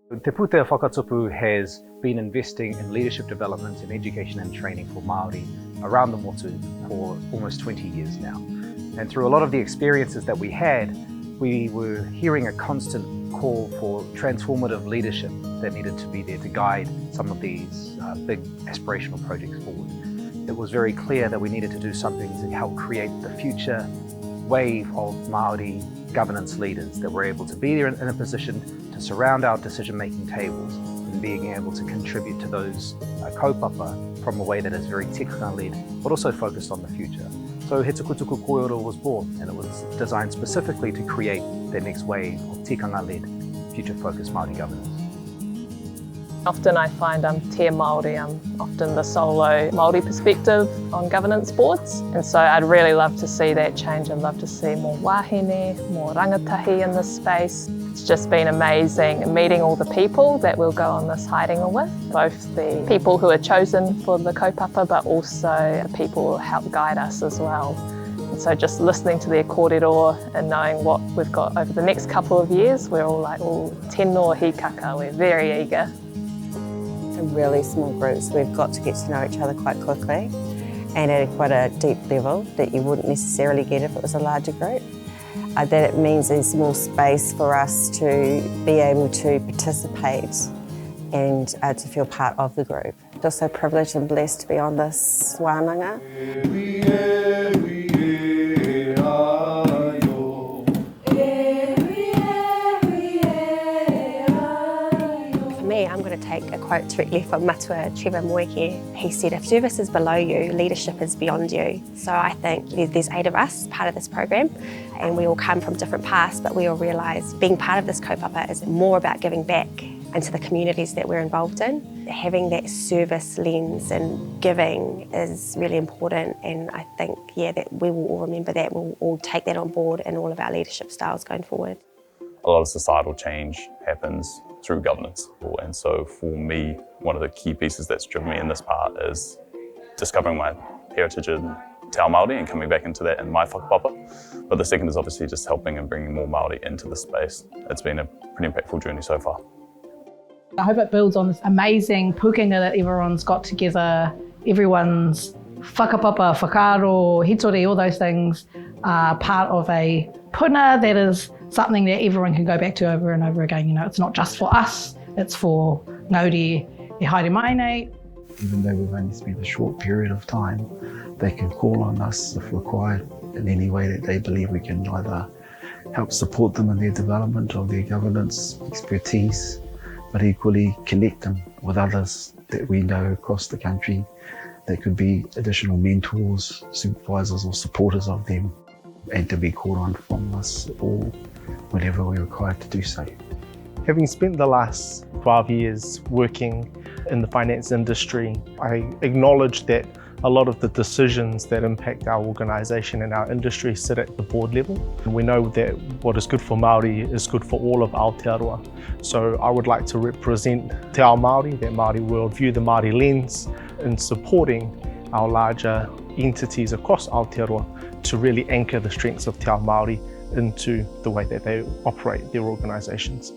Te Pūtea Whakatupu has been investing in leadership development and education and training for Māori around the motu for almost 20 years now. And through a lot of the experiences that we had, we were hearing a constant call for transformative leadership that needed to be there to guide some of these big aspirational projects forward. It was very clear that we needed to do something to help create the future wave of Māori governance leaders that were able to be there in a position to surround our decision-making tables and being able to contribute to those kaupapa from a way that is very tikanga-led, but also focused on the future. So He Tukutuku Koiora was born, and it was designed specifically to create the next wave of tikanga-led, future-focused Māori governance. Often I find I'm te Māori, I'm often the solo Māori perspective on governance boards, and so I'd really love to see that change. I'd love to see more wahine, more rangatahi in this space. It's just been amazing meeting all the people that we'll go on this haerenga with, both the people who are chosen for the kaupapa, but also the people who help guide us as well. And so just listening to their kōrero and knowing what we've got over the next couple of years, we're all like, oh, tēnō hikaka, we're very eager. In really small groups, we've got to get to know each other quite quickly and at quite a deep level that you wouldn't necessarily get if it was a larger group. That it means there's more space for us to be able to participate and to feel part of the group. I'm also privileged and blessed to be on this wānanga. I'm going to take a quote directly from Matua Trevor Moeke. He said, if service is below you, leadership is beyond you. So I think there's 8 of us part of this program, and we all come from different paths, but we all realise being part of this kaupapa is more about giving back into the communities that we're involved in. Having that service lens and giving is really important, and I think, that we will all remember that. We'll all take that on board in all of our leadership styles going forward. A lot of societal change happens through governance. And so for me, one of the key pieces that's driven me in this part is discovering my heritage in Te Ao Māori and coming back into that in my whakapapa. But the second is obviously just helping and bringing more Māori into the space. It's been a pretty impactful journey so far. I hope it builds on this amazing pukenga that everyone's got together. Everyone's whakapapa, whakaaro, hitori, all those things are part of a puna that is something that everyone can go back to over and over again. You know, it's not just for us, it's for Ngāori e haere maine. Even though we've only spent a short period of time, they can call on us if required in any way that they believe we can either help support them in their development of their governance expertise, but equally connect them with others that we know across the country that could be additional mentors, supervisors or supporters of them, and to be called on from us all whenever we're required to do so. Having spent the last 12 years working in the finance industry, I acknowledge that a lot of the decisions that impact our organisation and our industry sit at the board level. And we know that what is good for Māori is good for all of Aotearoa. So I would like to represent Te Ao Māori, that Māori worldview, the Māori lens, in supporting our larger entities across Aotearoa to really anchor the strengths of Te Ao Māori into the way that they operate their organisations.